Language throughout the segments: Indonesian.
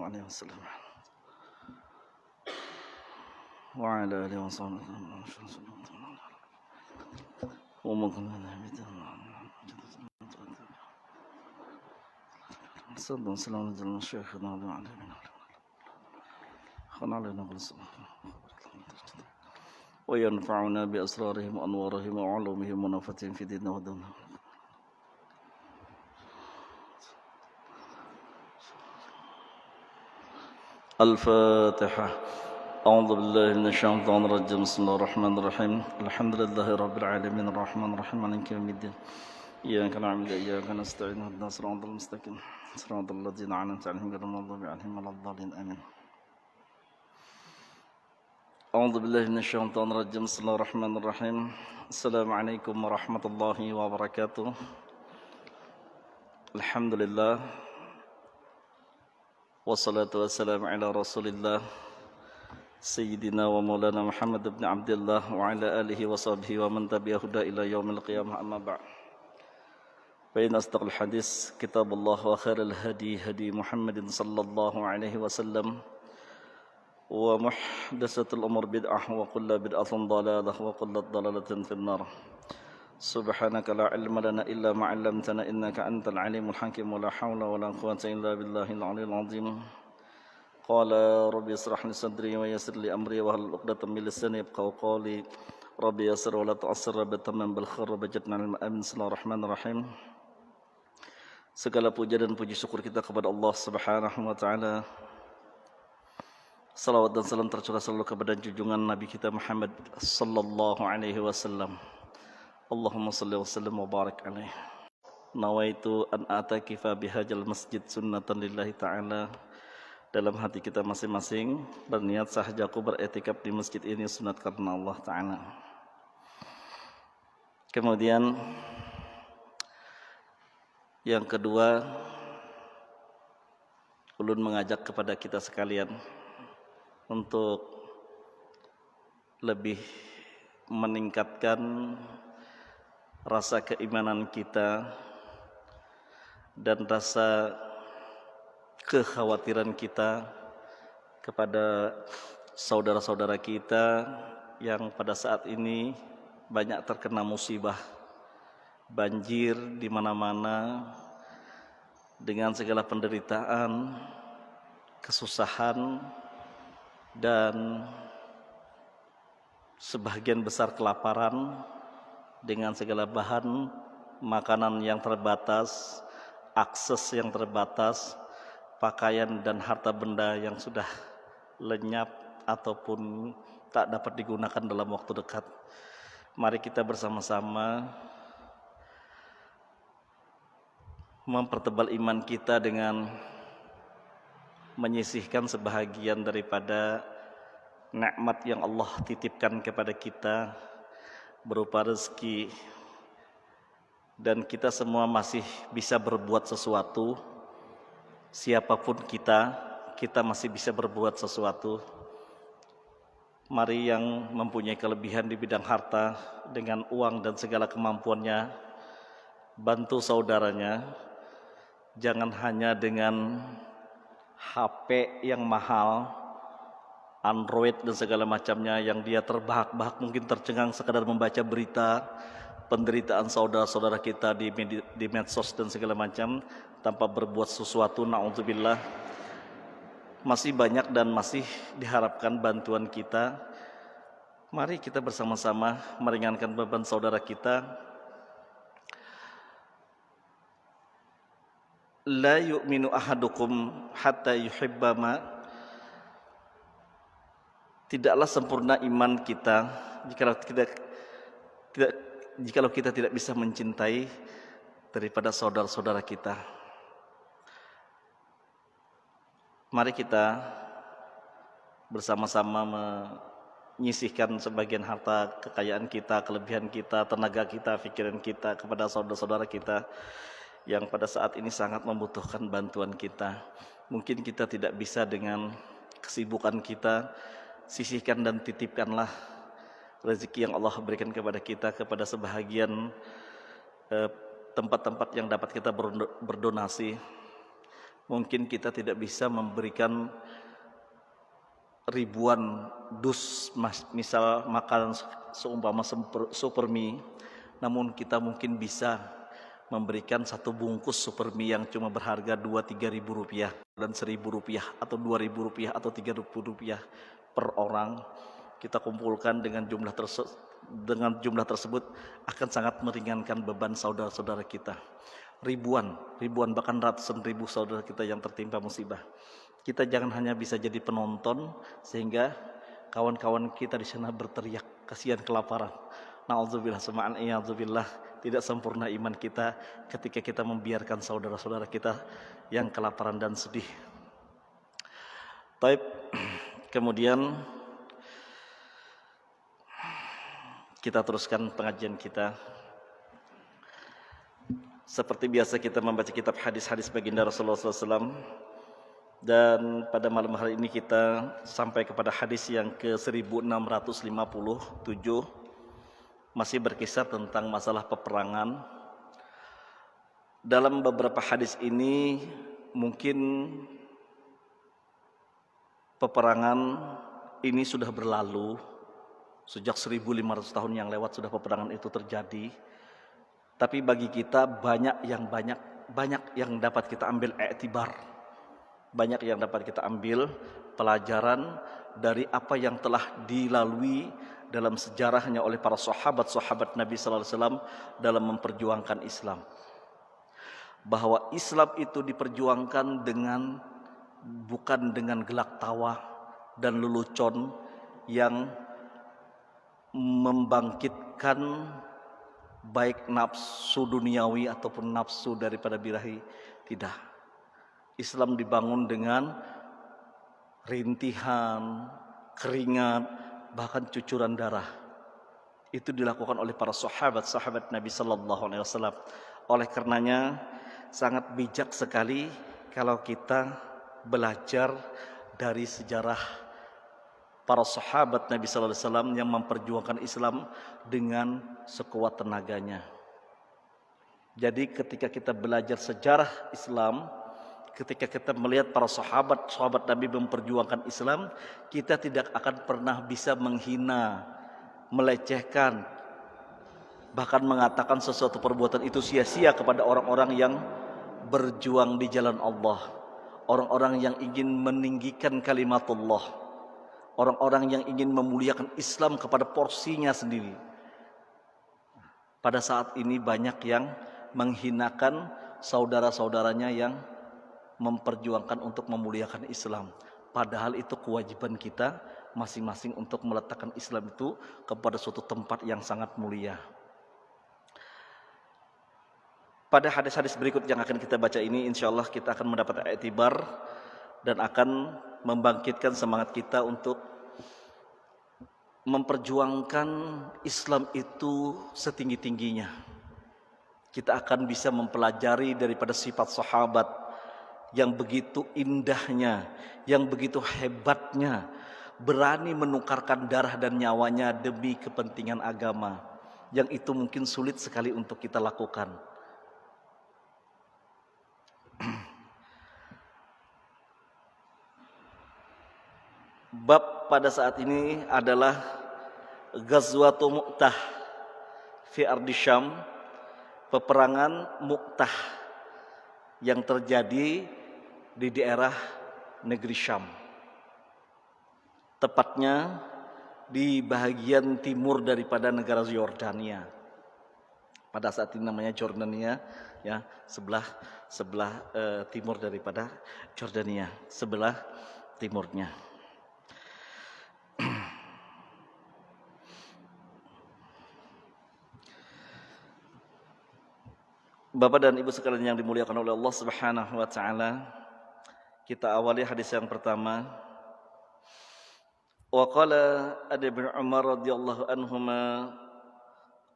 عليه وسلم وعلى آله وصحبه ومن صلى الله عليه وسلم شيخنا علينا وينفعنا بأسرارهم وأنوارهم وعلومهم ونفعهم في ديننا ودنيا. الفاتحة. أعوذ بالله من الشيطان الرجيم. بسم الله الرحمن الرحيم. الحمد لله رب العالمين الرحمن الرحيم مالك يوم الدين. إياك نعبد وإياك نستعين اهدنا الصراط المستقيم صراط الذين أنعمت عليهم غير المغضوب عليهم ولا الضالين آمين. أعوذ بالله من الشيطان الرجيم. بسم الله الرحمن الرحيم. السلام عليكم ورحمة الله وبركاته. الحمد لله والصلاة والسلام على رسول الله سيدنا ومولانا محمد بن عبد الله وعلى آله وصحبه ومن تبعه إلى يوم القيامة. أما بعد، فإن أصدق الحديث كتاب الله وخير الهدي هدي محمد صلى الله عليه وسلم ومحدثة الأمور بدعة وكل بدعة ضلالة وكل ضلالة في النار. سبحانك لا علم لنا إلا ما علمتنا إنك أنت العليم الحكيم ولا حول ولا قوة إلا بالله العلي العظيم. قال ربي اشرح لي صدري ويسر لي أمري واحلل عقدة من لساني يفقهوا قولي. ربي يسر ولا تعسر ربي تمم بالخير ربي jadna al amin. Bismillahirrahmanirrahim. Segala puja dan puji syukur kita kepada Allah Subhanahu wa taala. Salawat dan salam tercurah selalu kepada junjungan Nabi kita Muhammad sallallahu alaihi wasallam. Allahumma salli wa sallim wa barik alaihi. Nawaitu an atakifa bihajal masjid sunnatan lillahi ta'ala. Dalam hati kita masing-masing berniat sahajaku beretikaf di masjid ini sunat karena Allah ta'ala. Kemudian yang kedua, ulun mengajak kepada kita sekalian untuk lebih meningkatkan rasa keimanan kita dan rasa kekhawatiran kita kepada saudara-saudara kita yang pada saat ini banyak terkena musibah banjir di mana-mana dengan segala penderitaan, kesusahan dan sebagian besar kelaparan dengan segala bahan makanan yang terbatas, akses yang terbatas, pakaian dan harta benda yang sudah lenyap ataupun tak dapat digunakan dalam waktu dekat. Mari kita bersama-sama mempertebal iman kita dengan menyisihkan sebahagian daripada nikmat yang Allah titipkan kepada kita berupa rezeki, dan kita semua masih bisa berbuat sesuatu. Siapapun kita masih bisa berbuat sesuatu. Mari yang mempunyai kelebihan di bidang harta dengan uang dan segala kemampuannya bantu saudaranya. Jangan hanya dengan HP yang mahal, Android dan segala macamnya yang dia terbahak-bahak mungkin tercengang sekadar membaca berita penderitaan saudara-saudara kita di medsos dan segala macam tanpa berbuat sesuatu. Na'udzubillah. Masih banyak dan masih diharapkan bantuan kita. Mari kita bersama-sama meringankan beban saudara kita. La yu'minu ahadukum hatta yuhibba ma. Tidaklah sempurna iman kita jikalau kita tidak bisa mencintai daripada saudara-saudara kita. Mari kita bersama-sama menyisihkan sebagian harta kekayaan kita, kelebihan kita, tenaga kita, pikiran kita kepada saudara-saudara kita yang pada saat ini sangat membutuhkan bantuan kita. Mungkin kita tidak bisa dengan kesibukan kita, sisihkan dan titipkanlah rezeki yang Allah berikan kepada kita kepada sebahagian tempat-tempat yang dapat kita berdonasi. Mungkin kita tidak bisa memberikan ribuan dus, misal makanan seumpama super mie, namun kita mungkin bisa memberikan satu bungkus super mie yang cuma berharga 2-3 ribu rupiah dan 1.000 rupiah atau 2.000 rupiah atau 3.000 rupiah per orang. Kita kumpulkan dengan jumlah tersebut akan sangat meringankan beban saudara-saudara kita. Ribuan bahkan ratusan ribu saudara kita yang tertimpa musibah. Kita jangan hanya bisa jadi penonton sehingga kawan-kawan kita di sana berteriak kasihan kelaparan. Na'udzubillah suma'an iyadzubillah, tidak sempurna iman kita ketika kita membiarkan saudara-saudara kita yang kelaparan dan sedih. Taib, kemudian kita teruskan pengajian kita. Seperti biasa kita membaca kitab hadis-hadis baginda Rasulullah SAW. Dan pada malam hari ini kita sampai kepada hadis yang ke-1657, masih berkisah tentang masalah peperangan. Dalam beberapa hadis ini mungkin peperangan ini sudah berlalu. Sejak 1.500 tahun yang lewat sudah peperangan itu terjadi. Tapi bagi kita banyak yang dapat kita ambil i'tibar. Banyak yang dapat kita ambil pelajaran dari apa yang telah dilalui dalam sejarahnya oleh para sahabat Nabi sallallahu alaihi wasallam dalam memperjuangkan Islam. Bahwa Islam itu diperjuangkan bukan dengan gelak tawa dan lelucon yang membangkitkan baik nafsu duniawi ataupun nafsu daripada birahi. Tidak. Islam dibangun dengan rintihan, keringat, bahkan cucuran darah. Itu dilakukan oleh para sahabat Nabi sallallahu alaihi wasallam. Oleh karenanya sangat bijak sekali kalau kita belajar dari sejarah para sahabat Nabi sallallahu alaihi wasallam yang memperjuangkan Islam dengan sekuat tenaganya. Jadi ketika kita belajar sejarah Islam, ketika kita melihat para sahabat Nabi memperjuangkan Islam, kita tidak akan pernah bisa menghina, melecehkan, bahkan mengatakan sesuatu perbuatan itu sia-sia kepada orang-orang yang berjuang di jalan Allah, orang-orang yang ingin meninggikan kalimatullah, orang-orang yang ingin memuliakan Islam kepada porsinya sendiri. Pada saat ini banyak yang menghinakan saudara-saudaranya yang memperjuangkan untuk memuliakan Islam. Padahal itu kewajiban kita masing-masing untuk meletakkan Islam itu kepada suatu tempat yang sangat mulia. Pada hadis-hadis berikut yang akan kita baca ini, insyaallah kita akan mendapat i'tibar dan akan membangkitkan semangat kita untuk memperjuangkan Islam itu setinggi-tingginya. Kita akan bisa mempelajari daripada sifat sahabat yang begitu indahnya, yang begitu hebatnya, berani menukarkan darah dan nyawanya demi kepentingan agama, yang itu mungkin sulit sekali untuk kita lakukan. Bab pada saat ini adalah Ghazwatu Mu'tah fi ardi Syam, peperangan Mu'tah yang terjadi di daerah negeri Syam, tepatnya di bahagian timur daripada negara Yordania. Pada saat ini namanya Jordania, ya, sebelah timur daripada Jordania, sebelah timurnya. Bapak dan Ibu sekalian yang dimuliakan oleh Allah Subhanahu wa taala, kita awali hadis yang pertama. Wa qala Ibnu Umar radhiyallahu anhuma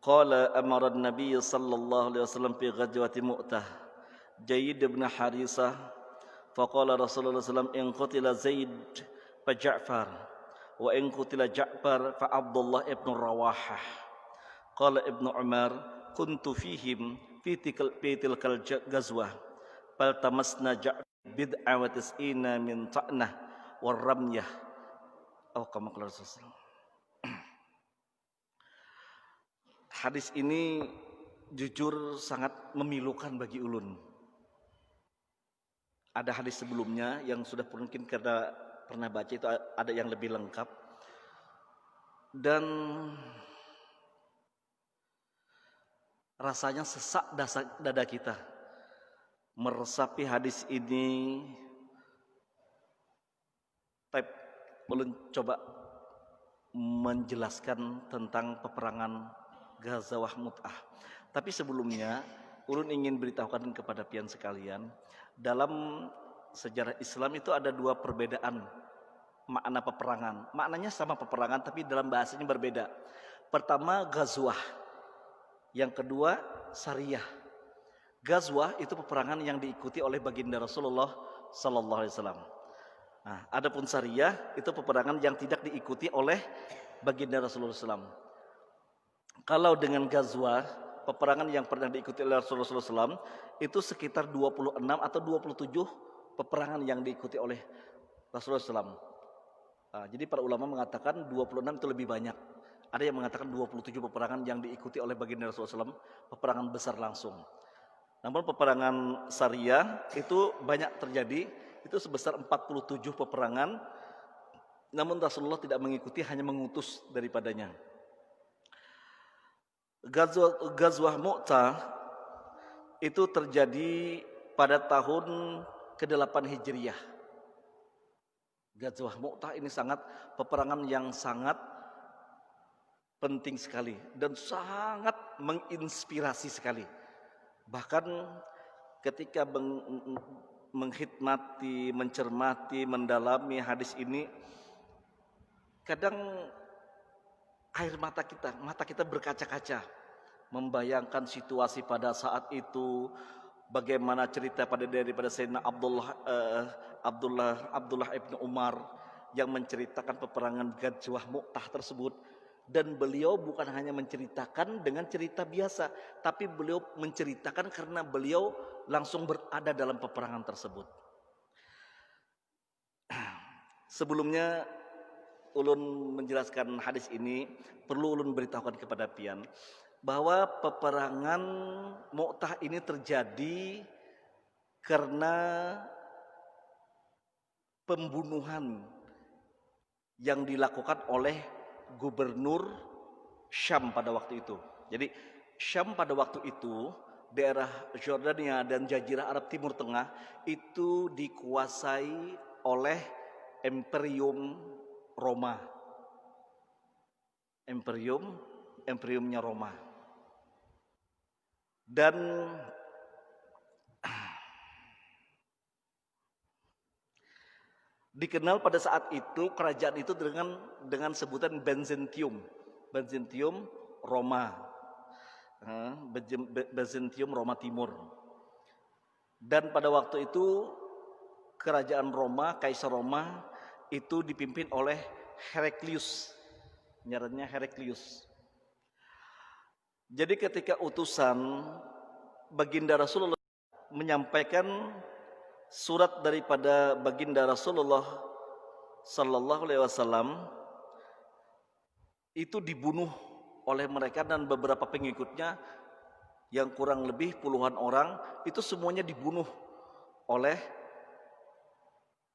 qala amara an-nabiy sallallahu alaihi wasallam fi ghazwati Mu'tah Zaid bin Harisah fa qala Rasulullah sallallahu alaihi wasallam in qutila Zaid fa Ja'far wa in qutila Ja'far fa Abdullah ibn Rawahah. Qala Ibnu Umar kuntu fihim fi tilkal ghazwah fal tamasna Ja'far bid'ah wa tis'ina min ta'nah warramyah atau kama qala Rasulullah. Hadis ini jujur sangat memilukan bagi ulun. Ada hadis sebelumnya yang sudah mungkin karena pernah baca itu ada yang lebih lengkap. Dan rasanya sesak dada kita meresapi hadis ini. Ulun coba menjelaskan tentang peperangan Ghazwah Mu'tah. Tapi sebelumnya ulun ingin beritahukan kepada pian sekalian, dalam sejarah Islam itu ada dua perbedaan makna peperangan. Maknanya sama peperangan tapi dalam bahasanya berbeda. Pertama Ghazwah, yang kedua Sariyah. Ghazwah itu peperangan yang diikuti oleh baginda Rasulullah sallallahu alaihi wasallam. Nah, adapun Sariyah itu peperangan yang tidak diikuti oleh baginda Rasulullah SAW. Kalau dengan Ghazwah, peperangan yang pernah diikuti oleh Rasulullah SAW itu sekitar 26 atau 27 peperangan yang diikuti oleh Rasulullah SAW. Nah, jadi para ulama mengatakan 26 itu lebih banyak. Ada yang mengatakan 27 peperangan yang diikuti oleh baginda Rasulullah SAW, peperangan besar langsung. Namun peperangan Sariyah itu banyak terjadi, itu sebesar 47 peperangan. Namun Rasulullah tidak mengikuti, hanya mengutus daripadanya. Ghazwah Mu'tah itu terjadi pada tahun ke-8 Hijriah. Ghazwah Mu'tah ini peperangan yang sangat penting sekali dan sangat menginspirasi sekali. Bahkan ketika menghikmati, mencermati, mendalami hadis ini, kadang air mata kita berkaca-kaca, membayangkan situasi pada saat itu, bagaimana cerita daripada Sayyidina Abdullah ibn Umar yang menceritakan peperangan Ghazwah Mu'tah tersebut. Dan beliau bukan hanya menceritakan dengan cerita biasa, tapi beliau menceritakan karena beliau langsung berada dalam peperangan tersebut. Sebelumnya ulun menjelaskan hadis ini, perlu ulun beritahukan kepada pian bahwa peperangan Mu'tah ini terjadi karena pembunuhan yang dilakukan oleh gubernur Syam pada waktu itu. Jadi Syam pada waktu itu, daerah Jordania dan Jazirah Arab Timur Tengah itu dikuasai oleh Imperium Roma. Imperiumnya Roma. Dan dikenal pada saat itu kerajaan itu dengan sebutan Byzantium Roma. Byzantium Roma Timur. Dan pada waktu itu kerajaan Roma, Kaisar Roma itu dipimpin oleh Heraklius. Ngarannya Heraklius. Jadi ketika utusan baginda Rasulullah menyampaikan surat daripada baginda Rasulullah sallallahu alaihi wasallam, itu dibunuh oleh mereka dan beberapa pengikutnya yang kurang lebih puluhan orang, itu semuanya dibunuh oleh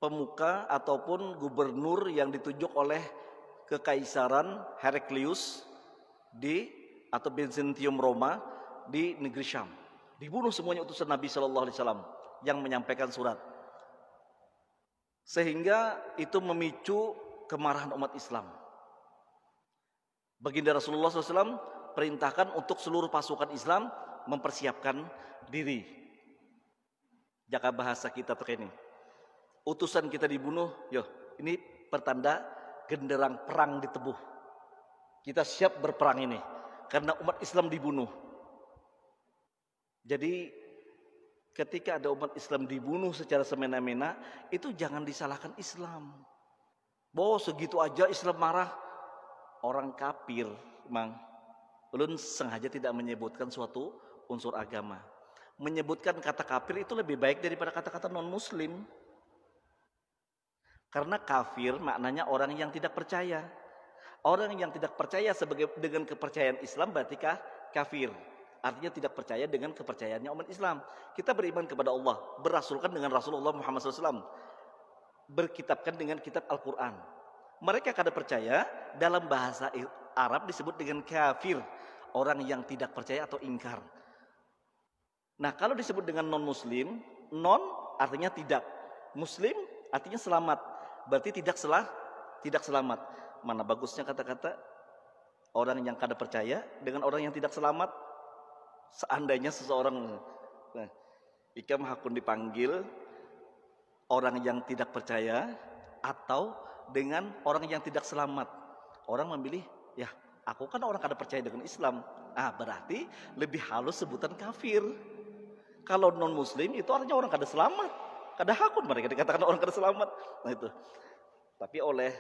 pemuka ataupun gubernur yang ditunjuk oleh kekaisaran Heraklius atau Byzantium Roma di negeri Syam. Dibunuh semuanya utusan Nabi sallallahu alaihi wasallam yang menyampaikan surat. Sehingga itu memicu kemarahan umat Islam. Baginda Rasulullah SAW perintahkan untuk seluruh pasukan Islam mempersiapkan diri. Jaka bahasa kita ini. Utusan kita dibunuh, ini pertanda genderang perang ditebuh. Kita siap berperang ini karena umat Islam dibunuh. Jadi ketika ada umat Islam dibunuh secara semena-mena, itu jangan disalahkan Islam. Bahwa segitu aja Islam marah, orang kafir, Mang. Ulun sengaja tidak menyebutkan suatu unsur agama. menyebutkan kata kafir itu lebih baik daripada kata-kata non-muslim. Karena kafir maknanya orang yang tidak percaya. Orang yang tidak percaya dengan kepercayaan Islam berarti kafir. Artinya tidak percaya dengan kepercayaannya umat Islam. Kita beriman kepada Allah, berasulkan dengan Rasulullah Muhammad SAW, berkitabkan dengan kitab Al-Quran. Mereka kada percaya, dalam bahasa Arab disebut dengan kafir, orang yang tidak percaya atau ingkar. Nah, kalau disebut dengan non-muslim, non artinya tidak, muslim artinya selamat, berarti tidak selamat. Mana bagusnya kata-kata orang yang kada percaya dengan orang yang tidak selamat. Seandainya seseorang, nah, ikam hakun dipanggil orang yang tidak percaya atau dengan orang yang tidak selamat. Orang memilih, ya aku kan orang kada percaya dengan Islam. Berarti lebih halus sebutan kafir. Kalau non muslim itu artinya orang kada selamat, kada hakun mereka dikatakan orang kada selamat. Nah itu. Tapi oleh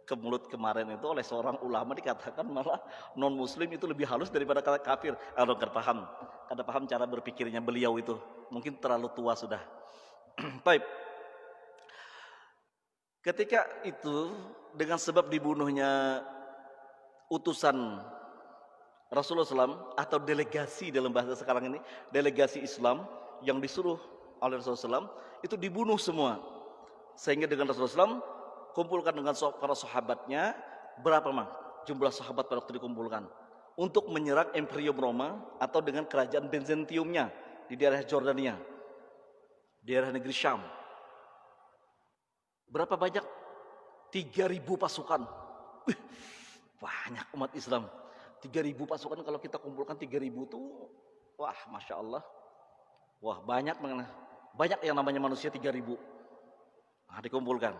kemulut kemarin itu oleh seorang ulama dikatakan malah non muslim itu lebih halus daripada kata kafir. Kalau kada paham cara berpikirnya beliau itu, mungkin terlalu tua sudah. Baik. Ketika itu dengan sebab dibunuhnya utusan Rasulullah SAW atau delegasi dalam bahasa sekarang ini, delegasi Islam yang disuruh oleh Rasulullah SAW itu dibunuh semua. Sehingga dengan Rasulullah SAW kumpulkan dengan para sahabatnya, berapa jumlah sahabat pada waktu dikumpulkan untuk menyerang Imperium Roma atau dengan kerajaan Byzantiumnya di daerah Jordania, daerah negeri Syam. Berapa banyak? 3.000 pasukan. Banyak umat Islam. 3.000 pasukan kalau kita kumpulkan 3.000 tuh, wah Masya Allah. Wah banyak yang namanya manusia 3.000. Dikumpulkan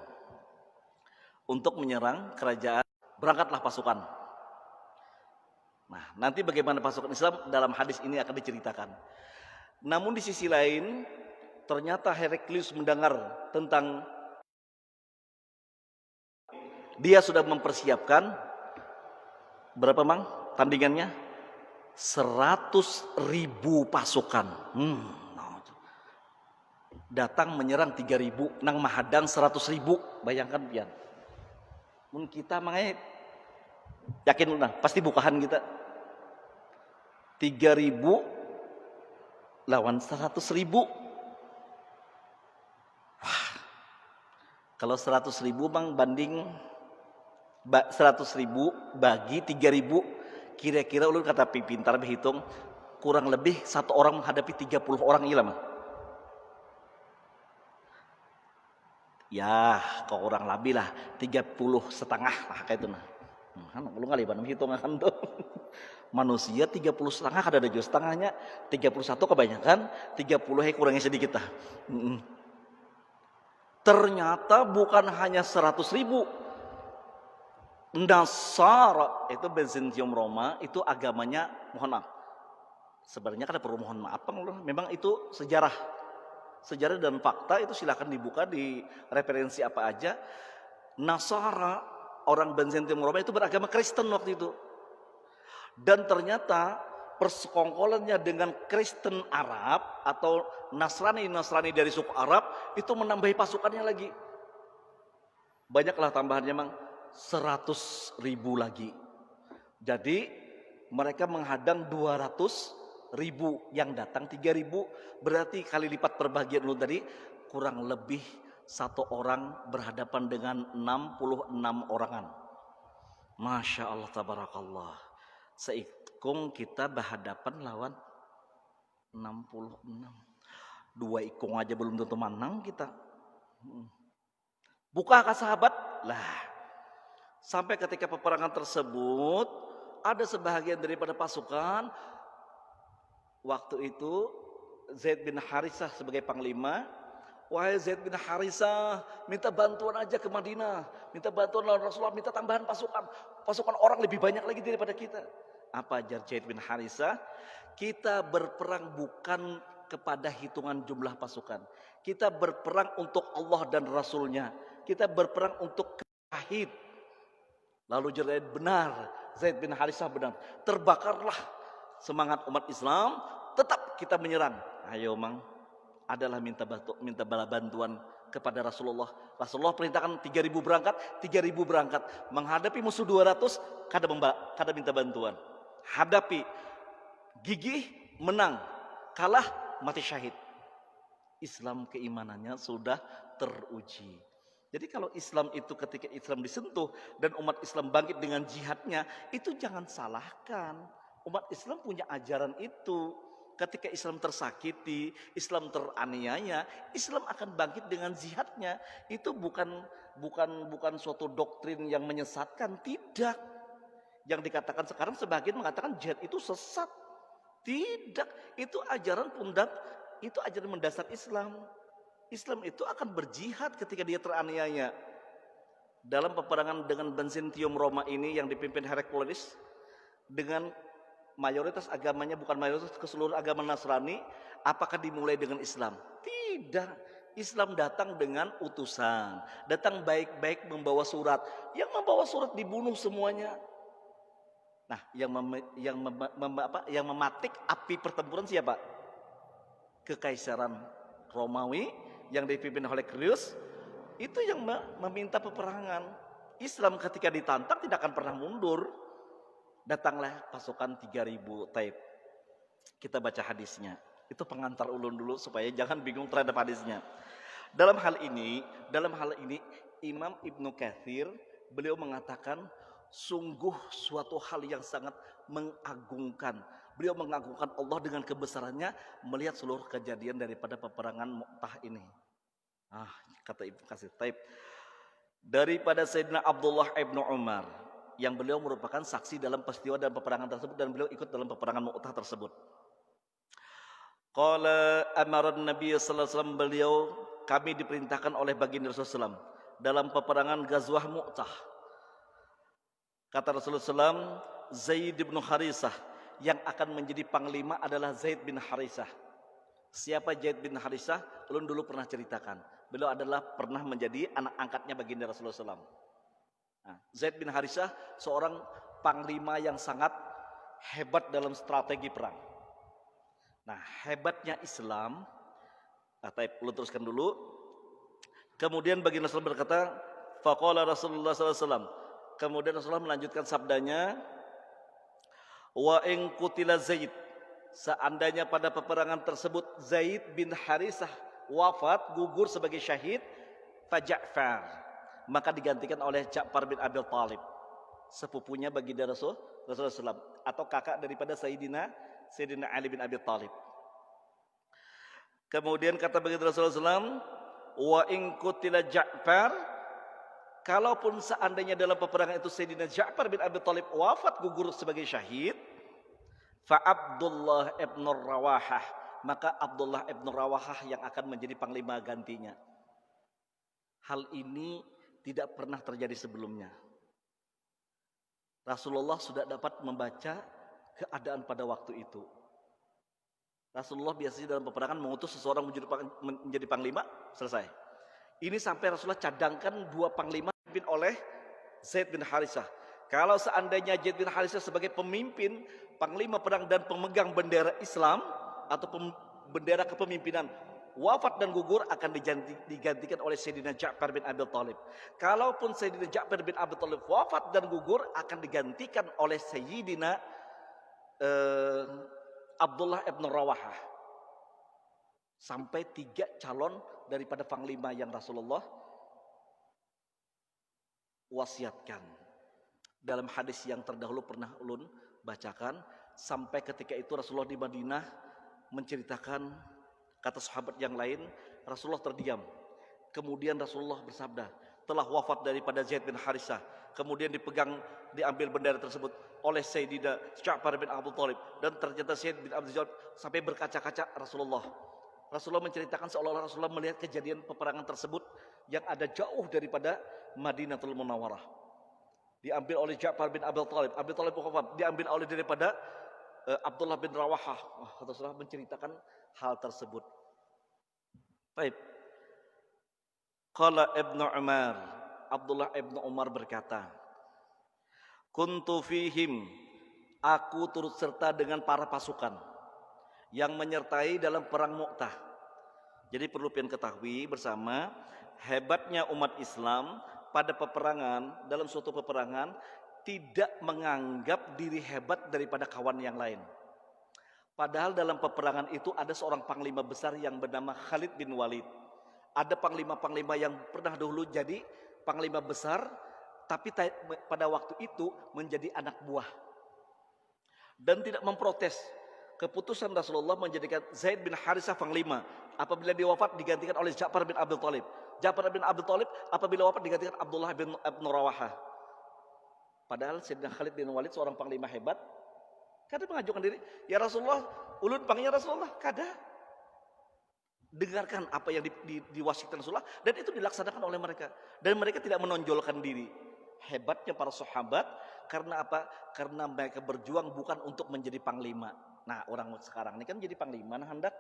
untuk menyerang kerajaan. Berangkatlah pasukan. Nah, nanti bagaimana pasukan Islam dalam hadis ini akan diceritakan. Namun di sisi lain, ternyata Heraklius mendengar tentang dia sudah mempersiapkan berapa tandingannya? 100.000 pasukan. Datang menyerang 3.000, nang mahadang 100.000. Bayangkan pian. Mun kita mangai yakin pasti bukahan kita. 3.000 lawan 100.000. Wah. Kalau 100.000 banding 100.000 bagi 3.000, kira-kira ulun kata pintar berhitung, kurang lebih satu orang menghadapi 30 orang ilah ya, kau kurang lebih lah 30 setengah lah kayak itu lu ngaliban hitungan tuh. Manusia 30 setengah kada ada juga setengahnya, 31 kebanyakan, 30 kurangnya sedikit lah. Ternyata bukan hanya 100.000. Nasara itu Byzantium Roma itu agamanya, mohon maaf. Sebenarnya kada perlu mohon maaf, memang itu sejarah dan fakta itu silakan dibuka di referensi apa aja. Nasara, orang Byzantium Roma itu beragama Kristen waktu itu. Dan ternyata persekongkolannya dengan Kristen Arab atau Nasrani dari suku Arab itu menambahi pasukannya lagi. Banyaklah tambahannya 100.000 lagi. Jadi mereka menghadang 200.000, yang datang 3.000, berarti kali lipat perbagian lu tadi, kurang lebih satu orang berhadapan dengan 66 orangan. Masya Allah tabarakallah. Seikung kita berhadapan lawan 66. 2 ikung aja belum tentu menang kita. Bukankah sahabat? Lah. Sampai ketika peperangan tersebut, ada sebahagian daripada pasukan, waktu itu Zaid bin Harisah sebagai panglima. Wahai Zaid bin Harisah, minta bantuan aja ke Madinah, minta bantuan lawan Rasulullah, minta tambahan pasukan orang lebih banyak lagi daripada kita. Apa ajar Zaid bin Harisah? Kita berperang bukan kepada hitungan jumlah pasukan, kita berperang untuk Allah dan Rasulnya, kita berperang untuk tauhid. Lalu Zaid benar, Zaid bin Harisah benar. Terbakarlah semangat umat Islam, tetap kita menyerang. Ayo mang, adalah minta bala bantuan kepada Rasulullah. Rasulullah perintahkan 3.000 berangkat, 3.000 berangkat. Menghadapi musuh 200, kada minta bantuan. Hadapi, gigih, menang, kalah, mati syahid. Islam keimanannya sudah teruji. Jadi kalau Islam itu ketika Islam disentuh dan umat Islam bangkit dengan jihadnya, itu jangan salahkan. Umat Islam punya ajaran itu. Ketika Islam tersakiti, Islam teraniaya, Islam akan bangkit dengan jihadnya. Itu bukan suatu doktrin yang menyesatkan, tidak. Yang dikatakan sekarang sebagian mengatakan jihad itu sesat. Tidak, itu ajaran itu ajaran mendasar Islam. Islam itu akan berjihad ketika dia teraniaya. Dalam peperangan dengan Byzantium Roma ini yang dipimpin Heraklius, dengan mayoritas agamanya bukan mayoritas keseluruhan agama Nasrani, apakah dimulai dengan Islam? Tidak. Islam datang dengan utusan, datang baik-baik membawa surat. Yang membawa surat dibunuh semuanya. Nah, yang mematik api pertempuran siapa? Kekaisaran Romawi yang dipimpin oleh Heraklius, itu yang meminta peperangan. Islam ketika ditantang tidak akan pernah mundur. Datanglah pasukan 3.000 Taib. Kita baca hadisnya. Itu pengantar ulun dulu supaya jangan bingung terhadap hadisnya. Dalam hal ini Imam Ibnu Katsir beliau mengatakan sungguh suatu hal yang sangat mengagungkan. Beliau mengagungkan Allah dengan kebesarannya melihat seluruh kejadian daripada peperangan Mu'tah ini. Kata Ibnu Katsir, Taib. Daripada Sayyidina Abdullah ibnu Umar, yang beliau merupakan saksi dalam peristiwa dan peperangan tersebut, dan beliau ikut dalam peperangan Mu'tah tersebut. Qala amaran Nabi sallallahu alaihi wasallam, beliau, kami diperintahkan oleh baginda Rasulullah SAW dalam peperangan Ghazwah Mu'tah. Kata Rasulullah SAW, Zaid bin Harisah, yang akan menjadi panglima adalah Zaid bin Harisah. Siapa Zaid bin Harisah? Ulun dulu pernah ceritakan. Beliau adalah pernah menjadi anak angkatnya baginda Rasulullah SAW. Zaid bin Harisah seorang panglima yang sangat hebat dalam strategi perang. Nah, hebatnya Islam. Ulun teruskan dulu. Kemudian baginda Rasulullah berkata, faqala Rasulullah SAW. Kemudian Rasulullah melanjutkan sabdanya, wa in qutila Zaid, seandainya pada peperangan tersebut Zaid bin Harisah wafat, gugur sebagai syahid, fa Ja'far, maka digantikan oleh Ja'far bin Abi Thalib, sepupunya baginda Rasulullah SAW, atau kakak daripada Sayyidina Ali bin Abi Thalib. Kemudian kata baginda Rasulullah SAW, wa in qutila Ja'far, kalaupun seandainya dalam peperangan itu Sayyidina Ja'far bin Abi Thalib wafat, gugur sebagai syahid, fa Abdullah ibn Rawahah, maka Abdullah ibn Rawahah yang akan menjadi panglima gantinya. Hal ini tidak pernah terjadi sebelumnya. Rasulullah sudah dapat membaca keadaan pada waktu itu. Rasulullah biasanya dalam peperangan mengutus seseorang menjadi panglima, selesai. Ini sampai Rasulullah cadangkan 2 panglima dipimpin oleh Zaid bin Harisah. Kalau seandainya Zaid bin Harisah sebagai pemimpin, panglima perang dan pemegang bendera Islam atau bendera kepemimpinan, wafat dan gugur, akan digantikan oleh Sayyidina Ja'far bin Abi Thalib. Kalaupun Sayyidina Ja'far bin Abi Thalib wafat dan gugur, akan digantikan oleh Sayyidina Abdullah ibn Rawahah. Sampai 3 calon daripada panglima yang Rasulullah wasiatkan. Dalam hadis yang terdahulu pernah ulun bacakan, sampai ketika itu Rasulullah di Madinah menceritakan, kata sahabat yang lain, Rasulullah terdiam. Kemudian Rasulullah bersabda, telah wafat daripada Zaid bin Harisah. Kemudian diambil bendera tersebut oleh Sayyidina Ja'far bin Abi Thalib, dan ternyata Zaid bin Abi Thalib sampai berkaca-kaca Rasulullah menceritakan seolah-olah Rasulullah melihat kejadian peperangan tersebut yang ada jauh daripada Madinatul Munawwarah. Diambil oleh Ja'far bin Abi Thalib wafat, diambil oleh daripada Abdullah bin Rawahah. Rasulullah menceritakan hal tersebut. Baik. Qala Ibnu Umar, Abdullah ibnu Umar berkata, kuntu fihim, Aku turut serta dengan para pasukan yang menyertai dalam perang Mu'tah. Jadi perlu pian ketahui bersama, hebatnya umat Islam pada peperangan, dalam suatu peperangan tidak menganggap diri hebat daripada kawan yang lain. Padahal dalam peperangan itu ada seorang panglima besar yang bernama Khalid bin Walid. Ada panglima-panglima yang pernah dahulu jadi panglima besar, tapi pada waktu itu menjadi anak buah dan tidak memprotes keputusan Rasulullah menjadikan Zaid bin Harisah panglima. Apabila dia wafat digantikan oleh Ja'far bin Abi Thalib. Ja'far bin Abi Thalib apabila wafat digantikan Abdullah bin Rawaha. Padahal Sayyidina Khalid bin Walid seorang panglima hebat, kadang mengajukan diri, ya Rasulullah, ulun panggilnya Rasulullah, kadang dengarkan apa yang diwasiatkan Rasulullah, dan itu dilaksanakan oleh mereka. Dan mereka tidak menonjolkan diri. Hebatnya para sahabat, karena apa? Karena mereka berjuang bukan untuk menjadi panglima. Nah, orang sekarang ini kan jadi panglima, nah hendak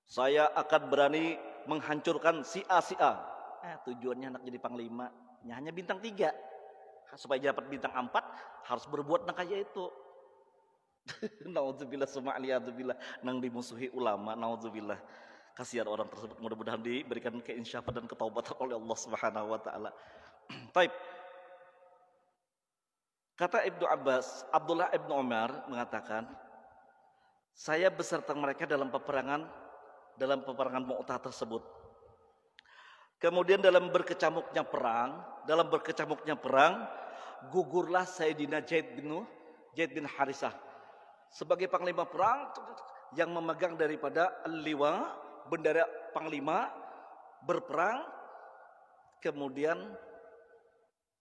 saya akan berani menghancurkan si A. Tujuannya hendak jadi panglima, hanya bintang 3. Supaya dapat bintang 4 harus berbuat nak kayak itu. Nauzubillah summa aliyadzubillah, nang dimusuhi ulama, nauzubillah. Kasihan orang tersebut, mudah-mudahan diberikan keinsyafan dan ketaubatan oleh Allah Subhanahu wa taala. Baik. Kata Ibnu Abbas, Abdullah Ibnu Umar mengatakan, saya beserta mereka dalam peperangan Mu'tah tersebut. Kemudian dalam berkecamuknya perang, gugurlah Sayyidina Zaid bin Harisah sebagai panglima perang yang memegang daripada liwa, bendera panglima berperang. Kemudian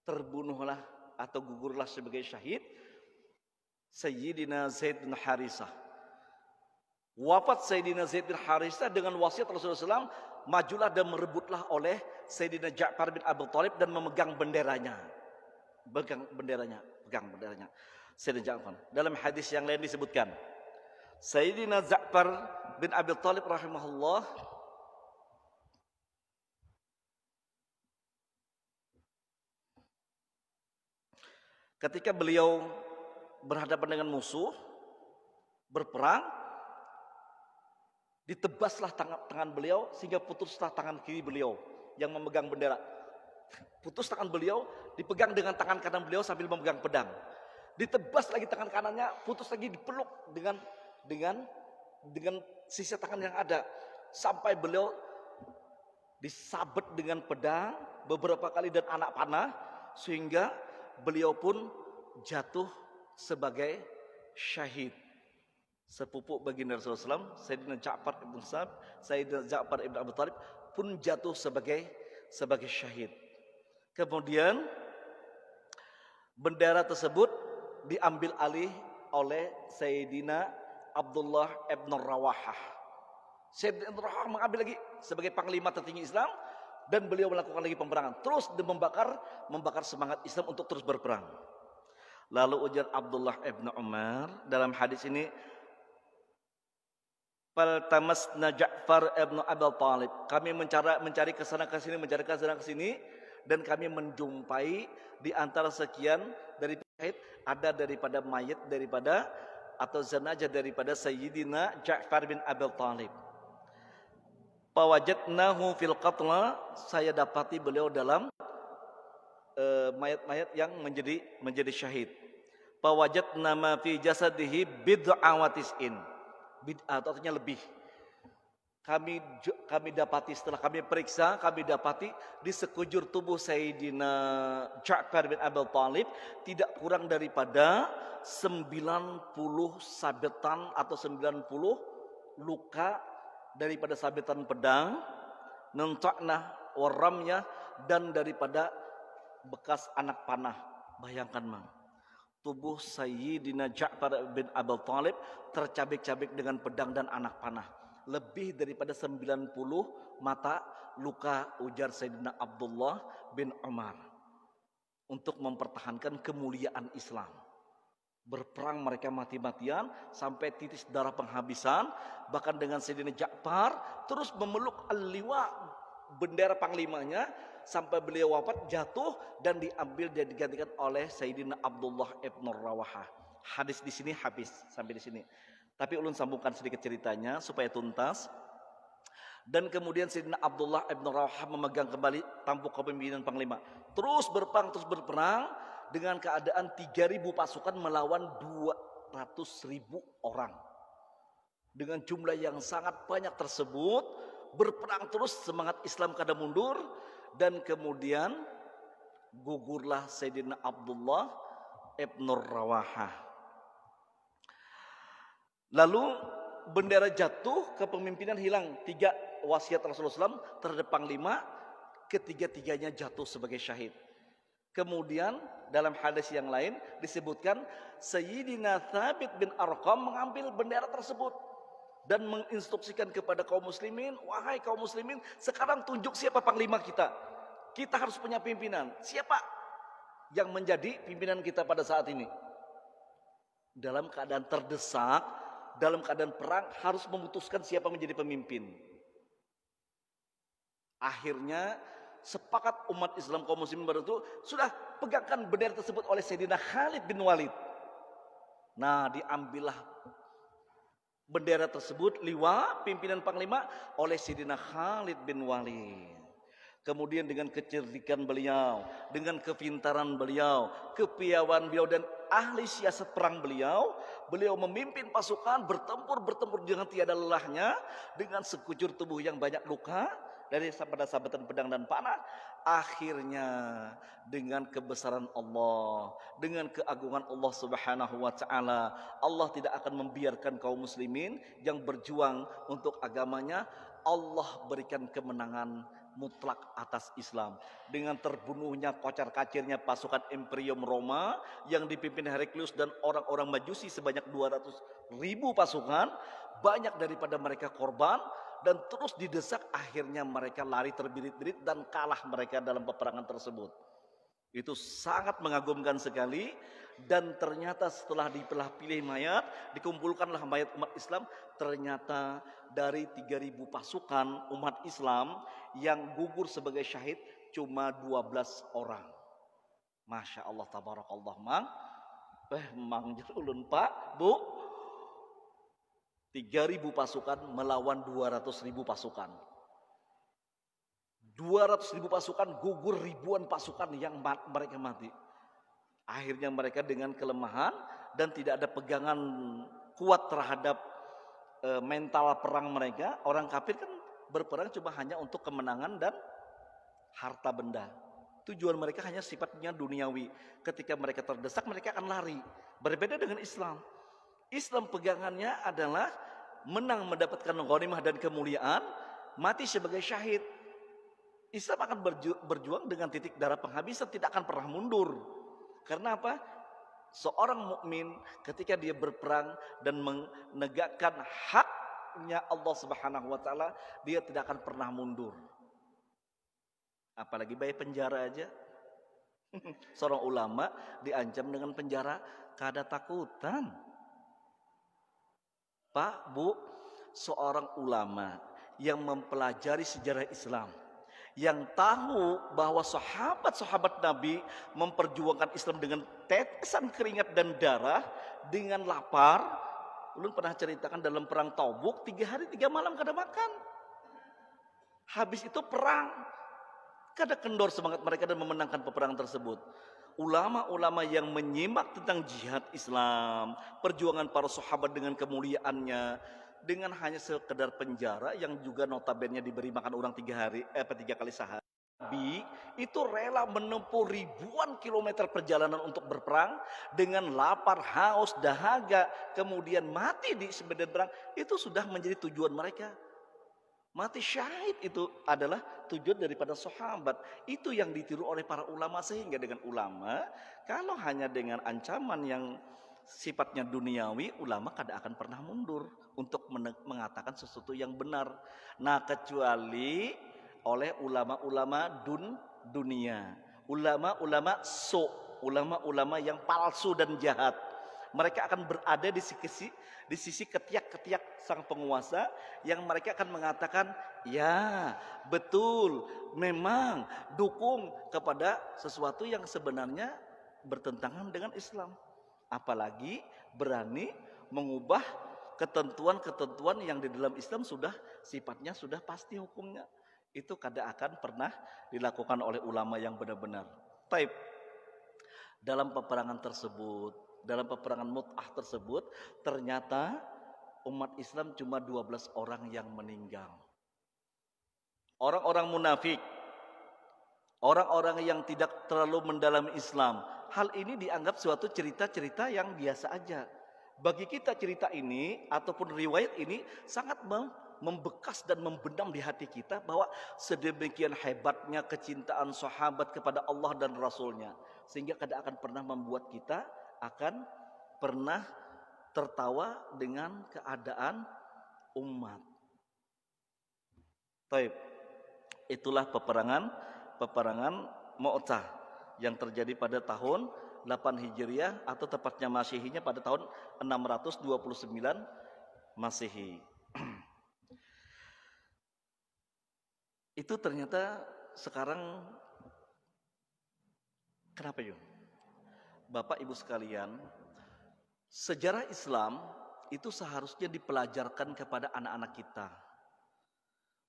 terbunuhlah atau gugurlah sebagai syahid Sayyidina Zaid bin Harisah. Wafat Sayyidina Zaid bin Harisah dengan wasiat Rasulullah SAW, majulah dan merebutlah oleh Sayyidina Ja'far bin Abi Thalib dan memegang benderanya. Pegang benderanya. Sayyidina Ja'far. Dalam hadis yang lain disebutkan, Sayyidina Ja'far bin Abi Thalib rahimahullah ketika beliau berhadapan dengan musuh berperang, ditebaslah tangan beliau sehingga putuslah tangan kiri beliau yang memegang bendera. Putus tangan beliau, dipegang dengan tangan kanan beliau sambil memegang pedang. Ditebas lagi tangan kanannya, putus lagi, dipeluk dengan sisa tangan yang ada sampai beliau disabet dengan pedang beberapa kali dan anak panah sehingga beliau pun jatuh sebagai syahid. Sepupu baginda Rasulullah SAW, Sayyidina Ja'far ibn Abi Thalib pun jatuh sebagai syahid. Kemudian bendera tersebut diambil alih oleh Sayyidina Abdullah ibn Rawaha. Sayyidina Rawaha mengambil lagi sebagai panglima tertinggi Islam, dan beliau melakukan lagi peperangan, terus membakar semangat Islam untuk terus berperang. Lalu ujar Abdullah ibn Umar dalam hadis ini, Faltamasna Ja'far ibn Abi Thalib. Kami mencari kesana kesini, dan kami menjumpai di antara sekian dari syahid ada daripada mayat atau jenazah daripada Sayyidina Ja'far bin Abi Thalib. Fawajadnahu fil qatla, saya dapati beliau dalam mayat-mayat yang menjadi syahid. Fawajadna ma fi jasadihi bid'a wa tis'in. Bid'ah artinya lebih. Kami dapati, setelah kami periksa, kami dapati di sekujur tubuh Sayyidina Ja'far bin Abi Thalib tidak kurang daripada 90 sabetan atau 90 luka daripada sabetan pedang, nantakna waramnya, dan daripada bekas anak panah. Bayangkan mang, tubuh Sayyidina Ja'far bin Abi Thalib tercabik-cabik dengan pedang dan anak panah. Lebih daripada 90 mata luka, ujar Sayyidina Abdullah bin Umar. Untuk mempertahankan kemuliaan Islam, berperang mereka mati-matian sampai titis darah penghabisan. Bahkan dengan Sayyidina Ja'far terus memeluk al-liwa, bendera panglimanya, sampai beliau wafat, jatuh dan diambil dan digantikan oleh Sayyidina Abdullah ibn Rawaha. Hadis di sini habis sampai di sini. Tapi ulun sambungkan sedikit ceritanya supaya tuntas. Dan kemudian Sayyidina Abdullah ibn Rawahah memegang kembali tampuk kepemimpinan panglima. Terus berperang dengan keadaan 3.000 pasukan melawan 200.000 orang. Dengan jumlah yang sangat banyak tersebut, berperang terus, semangat Islam kada mundur, dan kemudian gugurlah Sayyidina Abdullah ibn Rawahah. Lalu bendera jatuh, kepemimpinan hilang. 3 wasiat Rasulullah SAW terhadap panglima, ketiga-tiganya jatuh sebagai syahid. Kemudian dalam hadis yang lain disebutkan Sayyidina Thabit bin Arqam mengambil bendera tersebut dan menginstruksikan kepada kaum muslimin, wahai kaum muslimin, sekarang tunjuk siapa panglima kita. Kita harus punya pimpinan. Siapa yang menjadi pimpinan kita pada saat ini? Dalam keadaan terdesak, dalam keadaan perang, harus memutuskan siapa menjadi pemimpin. Akhirnya sepakat umat Islam kaum muslimin baru itu sudah pegangkan bendera tersebut oleh Sayyidina Khalid bin Walid. Nah, diambillah bendera tersebut, liwa pimpinan panglima oleh Sayyidina Khalid bin Walid. Kemudian dengan kecerdikan beliau, dengan kepintaran beliau, kepiawaian beliau dan ahli siasat perang beliau, beliau memimpin pasukan bertempur dengan tiada lelahnya, dengan sekujur tubuh yang banyak luka dari sabatan pedang dan panah. Akhirnya dengan kebesaran Allah, dengan keagungan Allah Subhanahu wa taala, Allah tidak akan membiarkan kaum muslimin yang berjuang untuk agamanya. Allah berikan kemenangan mutlak atas Islam dengan terbunuhnya kocar-kacirnya pasukan Imperium Roma yang dipimpin Heraklius dan orang-orang Majusi sebanyak 200.000 pasukan. Banyak daripada mereka korban dan terus didesak, akhirnya mereka lari terbirit-birit dan kalah mereka dalam peperangan tersebut. Itu sangat mengagumkan sekali. Dan ternyata setelah dipilah pilih mayat, dikumpulkanlah mayat umat Islam, ternyata dari 3.000 pasukan umat Islam yang gugur sebagai syahid cuma 12 orang. Masya Allah, tabarakallah. Mang ulun Pak, Bu, 3.000 pasukan melawan 200.000 pasukan. 200.000 pasukan gugur, ribuan pasukan yang mereka mati. Akhirnya mereka dengan kelemahan dan tidak ada pegangan kuat terhadap mental perang mereka. Orang kafir kan berperang cuma hanya untuk kemenangan dan harta benda. Tujuan mereka hanya sifatnya duniawi. Ketika mereka terdesak, mereka akan lari. Berbeda dengan Islam. Islam pegangannya adalah menang, mendapatkan ghanimah dan kemuliaan, mati sebagai syahid. Islam akan berjuang dengan titik darah penghabisan, tidak akan pernah mundur. Karena apa? Seorang mukmin ketika dia berperang dan menegakkan haknya Allah Subhanahu wa taala, dia tidak akan pernah mundur. Apalagi bayar penjara aja. Seorang ulama diancam dengan penjara kada takutan. Pak, Bu, seorang ulama yang mempelajari sejarah Islam, yang tahu bahwa sahabat-sahabat Nabi memperjuangkan Islam dengan tetesan keringat dan darah, dengan lapar. Ulun pernah ceritakan dalam perang Tabuk 3 hari 3 malam kada makan. Habis itu perang, kada kendor semangat mereka dan memenangkan peperangan tersebut. Ulama-ulama yang menyimak tentang jihad Islam, perjuangan para sahabat dengan kemuliaannya, dengan hanya sekedar penjara yang juga notabene diberi makan orang 3 kali sehari, itu rela menempuh ribuan kilometer perjalanan untuk berperang dengan lapar, haus, dahaga, kemudian mati di medan perang. Itu sudah menjadi tujuan mereka. Mati syahid itu adalah tujuan daripada sahabat. Itu yang ditiru oleh para ulama. Sehingga dengan ulama, kalau hanya dengan ancaman yang sifatnya duniawi, ulama kada akan pernah mundur untuk mengatakan sesuatu yang benar. Nah, kecuali oleh ulama-ulama dunia, ulama-ulama ulama-ulama yang palsu dan jahat. Mereka akan berada di sisi ketiak-ketiak sang penguasa, yang mereka akan mengatakan, ya betul, memang dukung kepada sesuatu yang sebenarnya bertentangan dengan Islam. Apalagi berani mengubah ketentuan-ketentuan yang di dalam Islam sudah sifatnya sudah pasti hukumnya. Itu kada akan pernah dilakukan oleh ulama yang benar-benar. Taib. Dalam peperangan tersebut, dalam peperangan Mut'ah tersebut, ternyata umat Islam cuma 12 orang yang meninggal. Orang-orang munafik, orang-orang yang tidak terlalu mendalami Islam, hal ini dianggap suatu cerita-cerita yang biasa aja. Bagi kita cerita ini ataupun riwayat ini sangat membekas dan membenam di hati kita bahwa sedemikian hebatnya kecintaan sahabat kepada Allah dan Rasulnya, sehingga kada akan pernah membuat kita akan pernah tertawa dengan keadaan umat. Taib. Itulah peperangan Mu'tah yang terjadi pada tahun 8 Hijriah atau tepatnya Masehinya pada tahun 629 Masehi. Itu ternyata sekarang kenapa yuk? Bapak Ibu sekalian, sejarah Islam itu seharusnya dipelajarkan kepada anak-anak kita.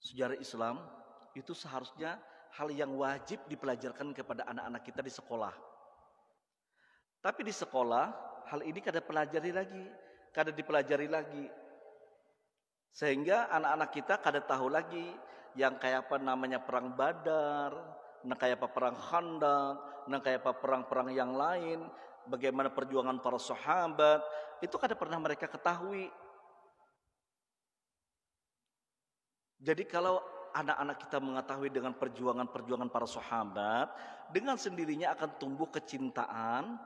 Sejarah Islam itu seharusnya hal yang wajib dipelajarkan kepada anak-anak kita di sekolah. Tapi di sekolah hal ini kada dipelajari lagi. Sehingga anak-anak kita kada tahu lagi yang kayak apa namanya perang Badar, nah kayak apa perang Khandaq, nah kayak apa perang-perang yang lain, bagaimana perjuangan para sahabat, itu kada pernah mereka ketahui. Jadi kalau anak-anak kita mengetahui dengan perjuangan-perjuangan para sahabat, dengan sendirinya akan tumbuh kecintaan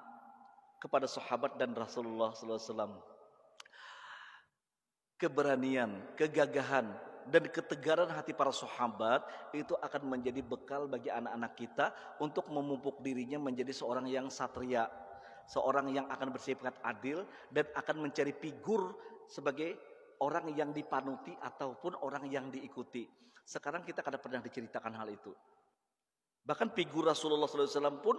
kepada sahabat dan Rasulullah SAW. Keberanian, kegagahan, dan ketegaran hati para sahabat itu akan menjadi bekal bagi anak-anak kita untuk memupuk dirinya menjadi seorang yang satria, seorang yang akan bersifat adil dan akan mencari figur sebagai orang yang dipanuti ataupun orang yang diikuti. Sekarang kita kada pernah diceritakan hal itu. Bahkan figur Rasulullah SAW pun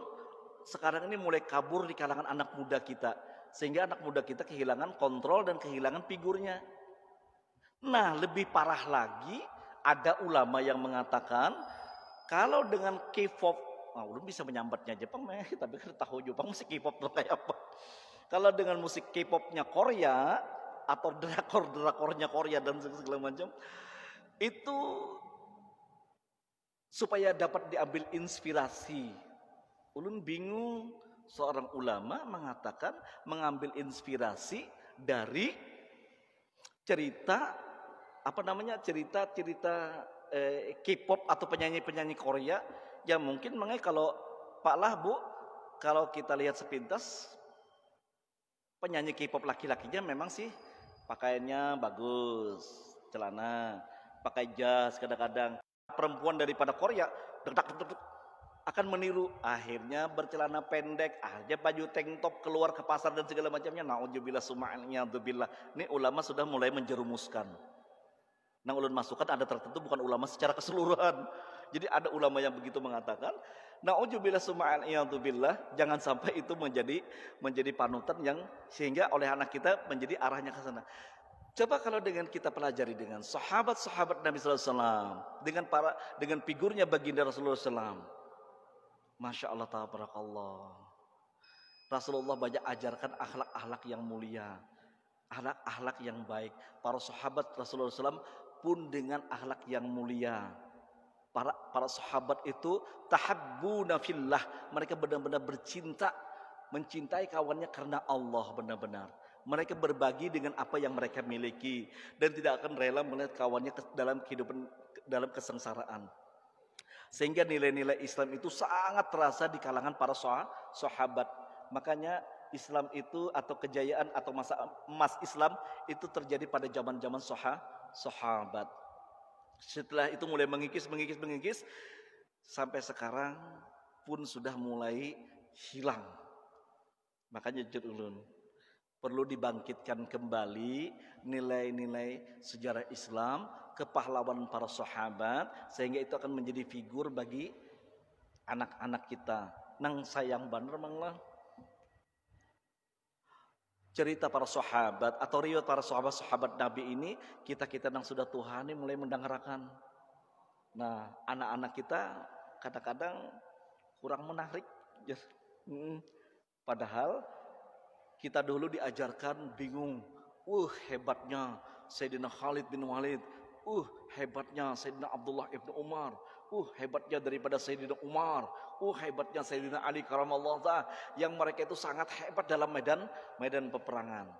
sekarang ini mulai kabur di kalangan anak muda kita, sehingga anak muda kita kehilangan kontrol dan kehilangan figurnya. Nah, lebih parah lagi, ada ulama yang mengatakan kalau dengan K-pop, ulun bisa menyambatnya Jepang, tapi kan tahu Jepang musik K-pop tuh kayak apa. Kalau dengan musik K-popnya Korea atau drakor-drakornya Korea dan segala macam, itu supaya dapat diambil inspirasi. Ulun bingung, seorang ulama mengatakan mengambil inspirasi dari cerita K-pop atau penyanyi-penyanyi Korea. Ya mungkin makanya kalau Pak Lah Bu, kalau kita lihat sepintas penyanyi K-pop laki-lakinya memang sih pakaiannya bagus, celana, pakai jas, kadang-kadang perempuan daripada Korea akan meniru, akhirnya bercelana pendek, akhirnya baju tank top keluar ke pasar dan segala macamnya. Nauzubillah suma'aliyadzubillah. Ini ulama sudah mulai menjerumuskan. Nah, ulun masukkan ada tertentu, bukan ulama secara keseluruhan. Jadi ada ulama yang begitu mengatakan, nauzubillah suma'aliyadzubillah, jangan sampai itu menjadi panutan yang sehingga oleh anak kita menjadi arahnya ke sana. Coba kalau dengan kita pelajari dengan sahabat-sahabat Nabi sallallahu alaihi wasallam, dengan figurnya baginda Rasulullah SAW. Masya Allah, tabarakallah. Rasulullah banyak ajarkan akhlak-akhlak yang mulia, akhlak-akhlak yang baik. Para sahabat Rasulullah SAW pun dengan akhlak yang mulia. Para sahabat itu tahabbuna fillah. Mereka benar-benar mencintai kawannya karena Allah benar-benar. Mereka berbagi dengan apa yang mereka miliki dan tidak akan rela melihat kawannya dalam kehidupan, dalam kesengsaraan. Sehingga nilai-nilai Islam itu sangat terasa di kalangan para sahabat. Makanya Islam itu atau kejayaan atau masa emas Islam itu terjadi pada zaman-zaman sahabat. Setelah itu mulai mengikis sampai sekarang pun sudah mulai hilang. Makanya ulun perlu dibangkitkan kembali nilai-nilai sejarah Islam, kepahlawanan para sahabat, sehingga itu akan menjadi figur bagi anak-anak kita. Nang sayang bener manglah. cerita para sahabat atau riwayat para sahabat Nabi ini, kita yang sudah Tuhani mulai mendengarkan. Nah, anak-anak kita kadang-kadang kurang menarik. Padahal kita dulu diajarkan bingung. Hebatnya Sayyidina Khalid bin Walid. Hebatnya Sayyidina Abdullah ibn Umar. Hebatnya daripada Sayyidina Umar. Hebatnya Sayyidina Ali karamallahu ta'ala. Yang mereka itu sangat hebat dalam medan peperangan.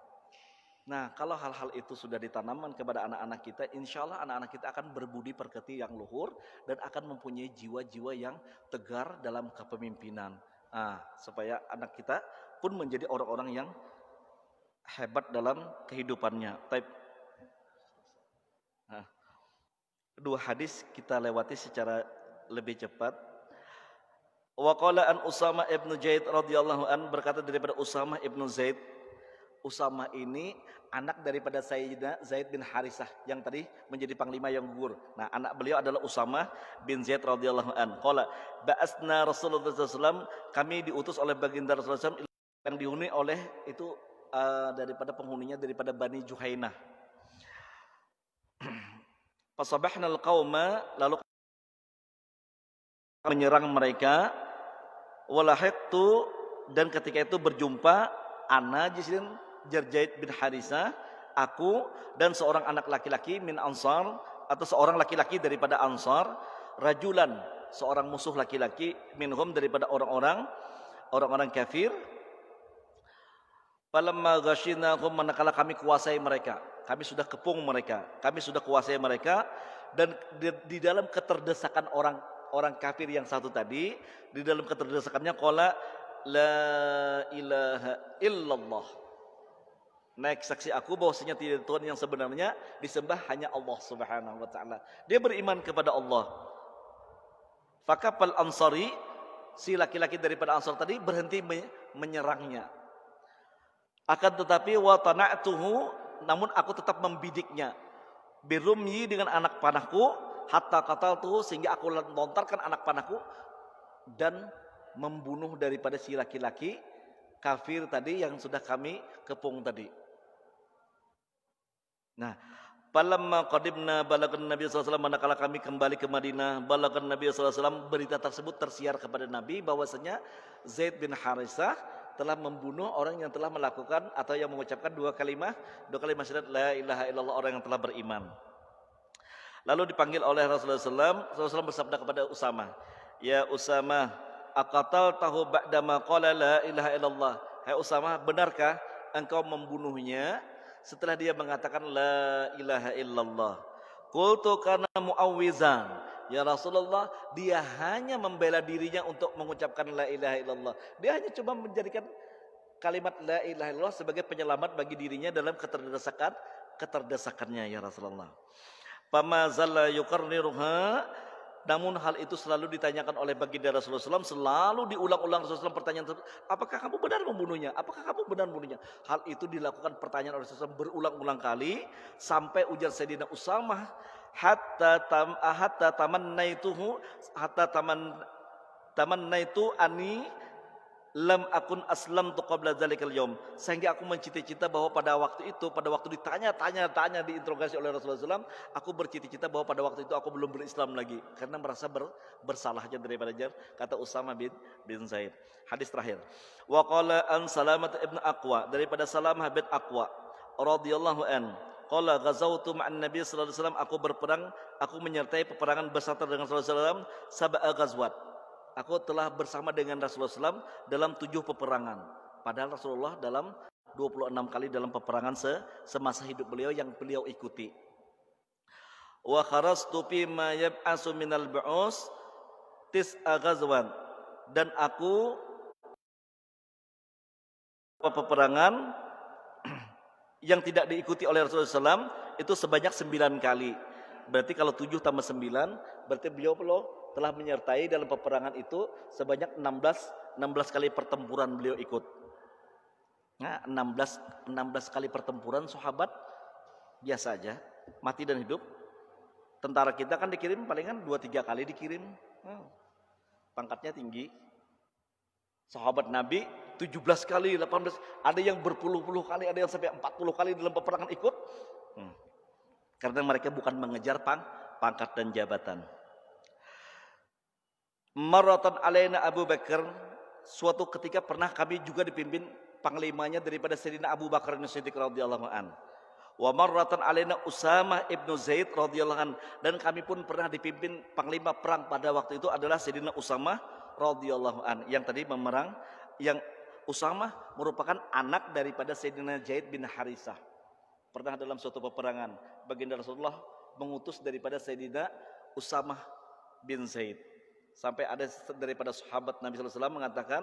Nah, kalau hal-hal itu sudah ditanamkan kepada anak-anak kita, insya Allah anak-anak kita akan berbudi pekerti yang luhur dan akan mempunyai jiwa-jiwa yang tegar dalam kepemimpinan. Nah, supaya anak kita pun menjadi orang-orang yang hebat dalam kehidupannya. Nah, dua hadis kita lewati secara lebih cepat. Wa qala an Usamah ibn Zaid radhiyallahu an, berkata daripada Usamah ibn Zaid. Usamah ini anak daripada Sayyidina Zaid bin Harisah yang tadi menjadi panglima yang gugur. Nah, anak beliau adalah Usamah bin Zaid radhiyallahu an. Qala ba'asna Rasulullah sallallahu alaihi wasallam, kami diutus oleh baginda Rasulullah sallallahu alaihi wasallam yang dihuni oleh itu daripada penghuninya daripada Bani Juhainah. Fasabahnal qauma, lalu menyerang mereka. Walahaqtu, dan ketika itu berjumpa ana jisin Zaid bin Harisah, aku dan seorang anak laki-laki min Ansar, atau seorang laki-laki daripada Ansar, rajulan, seorang musuh laki-laki, minhum, daripada orang-orang kafir. Falamma ghashinahum, manakala kami kuasai mereka, kami sudah kepung mereka, kami sudah kuasai mereka, dan di dalam keterdesakan orang kafir yang satu tadi, di dalam keterdesakannya qala la ilaha illallah, naik saksi aku bahwasanya tidak Tuhan yang sebenarnya disembah hanya Allah Subhanahu wa taala. Dia beriman kepada Allah. Fakapal Ansari, si laki-laki daripada Ansar tadi berhenti menyerangnya. Akan tetapi wa tana'tuhu, namun aku tetap membidiknya. Birumyi, dengan anak panahku, hatta qataltuhu, sehingga aku lontarkan anak panahku dan membunuh daripada si laki-laki kafir tadi yang sudah kami kepung tadi. Nah, falamma qadimna balagan Nabi sallallahu alaihi wasallam, manakala kami kembali ke Madinah, balagan Nabi sallallahu alaihi wasallam, berita tersebut tersiar kepada Nabi bahwasanya Zaid bin Harisah telah membunuh orang yang telah melakukan atau yang mengucapkan dua kalimat syahadat la ilaha illallah, orang yang telah beriman. Lalu dipanggil oleh Rasulullah SAW bersabda kepada Usamah, ya Usamah, aqatal tahu ba'dama qala la ilaha illallah. Hai Usamah, benarkah engkau membunuhnya setelah dia mengatakan la ilaha illallah? Qultu kana muawwizan. Ya Rasulullah, dia hanya membela dirinya untuk mengucapkan la ilaha illallah. Dia hanya cuma menjadikan kalimat la ilaha illallah sebagai penyelamat bagi dirinya dalam keterdesakannya ya Rasulullah. Fama zalla yuqarriruha, namun hal itu selalu ditanyakan oleh baginda Rasulullah SAW, selalu diulang-ulang Rasulullah SAW pertanyaan tersebut, apakah kamu benar membunuhnya? Apakah kamu benar membunuhnya? Hal itu dilakukan pertanyaan oleh Rasulullah SAW berulang-ulang kali sampai ujar Sayyidina Usamah, hatta tamannaitu ani lam akun aslamtu qabla dzalikal yaum, sehingga aku mencita-cita bahwa pada waktu ditanya-tanya diinterogasi oleh Rasulullah SAW, aku bercita-cita bahwa pada waktu itu aku belum berislam lagi karena merasa bersalahnya daripada kata Usamah bin Zaid. Hadis terakhir. Wa qala an Salamah ibn Aqwa, daripada Salamah bin Aqwa radhiyallahu an, qala ghazawtu ma'an Nabi sallallahu alaihi wasallam, aku berperang, aku menyertai peperangan beserta dengan Rasulullah SAW sab'a ghazwat. Aku telah bersama dengan Rasulullah SAW dalam 7 peperangan. Padahal Rasulullah dalam 26 kali dalam peperangan semasa hidup beliau yang beliau ikuti. Wa kharastu fi ma yab'asu minal bu'us tis'a ghazwan, dan aku peperangan yang tidak diikuti oleh Rasulullah SAW itu sebanyak 9 kali. Berarti kalau 7 tambah 9, berarti beliau telah menyertai dalam peperangan itu sebanyak 16 kali pertempuran beliau ikut. Nah, 16 kali pertempuran sahabat biasa aja, mati dan hidup. Tentara kita kan dikirim palingan 2-3 kali dikirim. Pangkatnya tinggi. Sahabat Nabi 17 kali, 18, ada yang berpuluh-puluh kali, ada yang sampai 40 kali dalam peperangan ikut. Karena mereka bukan mengejar pangkat dan jabatan. Marratan alaina Abu Bakar, suatu ketika pernah kami juga dipimpin panglimanya daripada Sayyidina Abu Bakar As-Siddiq radhiyallahu an. Wa marratan alaina Usamah ibnu Zaid radhiyallahu an, dan kami pun pernah dipimpin panglima perang pada waktu itu adalah Sayyidina Usamah radhiyallahu an, yang tadi memerang, yang Usamah merupakan anak daripada Sayyidina Zaid bin Harisah. Pernah dalam suatu peperangan baginda Rasulullah mengutus daripada Sayyidina Usamah bin Zaid, sampai ada daripada sahabat Nabi sallallahu alaihi wasallam mengatakan,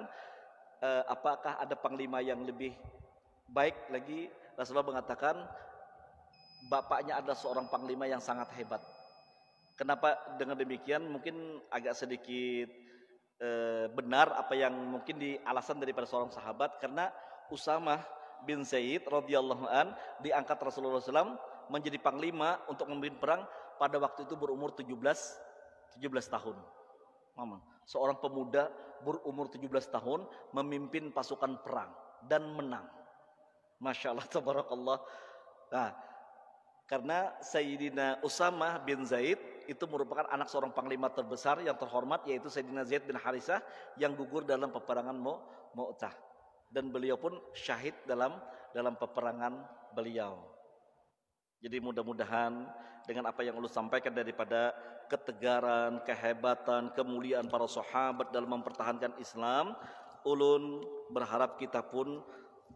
apakah ada panglima yang lebih baik lagi? Rasulullah mengatakan, bapaknya adalah seorang panglima yang sangat hebat. Kenapa dengan demikian? Mungkin agak sedikit benar apa yang mungkin di alasan daripada seorang sahabat, karena Usamah bin Zaid radhiyallahu an diangkat Rasulullah SAW menjadi panglima untuk memimpin perang pada waktu itu berumur 17 tahun. Seorang pemuda berumur 17 tahun memimpin pasukan perang dan menang. Masya Allah, tabarakallah. Nah, karena Sayyidina Usamah bin Zaid itu merupakan anak seorang panglima terbesar yang terhormat, yaitu Sayyidina Zaid bin Harisah yang gugur dalam peperangan Mu'tah, dan beliau pun syahid dalam peperangan beliau. Jadi mudah-mudahan dengan apa yang ulun sampaikan daripada ketegaran, kehebatan, kemuliaan para sahabat dalam mempertahankan Islam, ulun berharap kita pun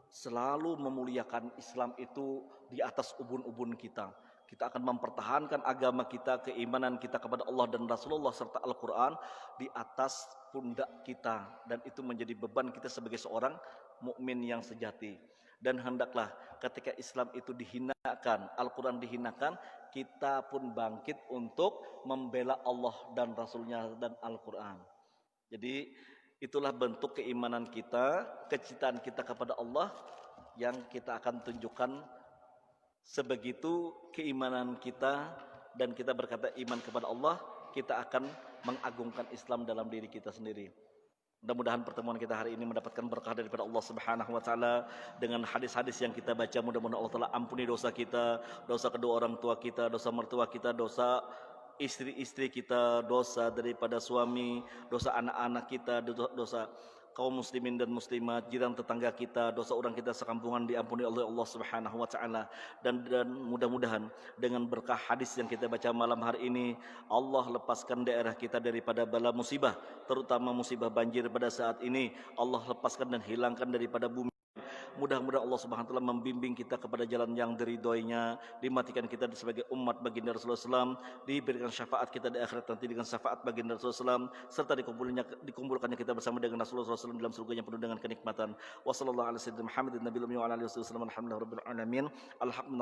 selalu memuliakan Islam itu di atas ubun-ubun kita. Kita akan mempertahankan agama kita, keimanan kita kepada Allah dan Rasulullah serta Al-Quran di atas pundak kita, dan itu menjadi beban kita sebagai seorang mukmin yang sejati. Dan hendaklah ketika Islam itu dihinakan, Al-Quran dihinakan, kita pun bangkit untuk membela Allah dan Rasulnya dan Al-Quran. Jadi itulah bentuk keimanan kita, kecintaan kita kepada Allah yang kita akan tunjukkan. Sebegitu keimanan kita dan kita berkata iman kepada Allah, kita akan mengagungkan Islam dalam diri kita sendiri. Mudah-mudahan pertemuan kita hari ini mendapatkan berkah daripada Allah Subhanahu wa taala dengan hadis-hadis yang kita baca. Mudah-mudahan Allah taala ampuni dosa kita, dosa kedua orang tua kita, dosa mertua kita, dosa istri-istri kita, dosa daripada suami, dosa anak-anak kita, dosa kaum muslimin dan muslimat, jiran tetangga kita, dosa orang kita sekampungan diampuni oleh Allah Subhanahu wa taala. Dan mudah-mudahan dengan berkah hadis yang kita baca malam hari ini, Allah lepaskan daerah kita daripada bala musibah, terutama musibah banjir pada saat ini. Allah lepaskan dan hilangkan daripada bumi. Mudah-mudahan Allah Subhanahu wa taala membimbing kita kepada jalan yang diridhoinya, dimatikan kita sebagai umat baginda Rasulullah SAW, diberikan syafaat kita di akhirat nanti dengan syafaat baginda Rasulullah SAW, serta dikumpulkannya kita bersama dengan Rasulullah SAW dalam surga yang penuh dengan kenikmatan. Wassallallahu ala sayyidina Muhammadin nabiyil ummi wa ala alihi wasallam. Alhamdulillahirabbil alamin. Alhamdulillah.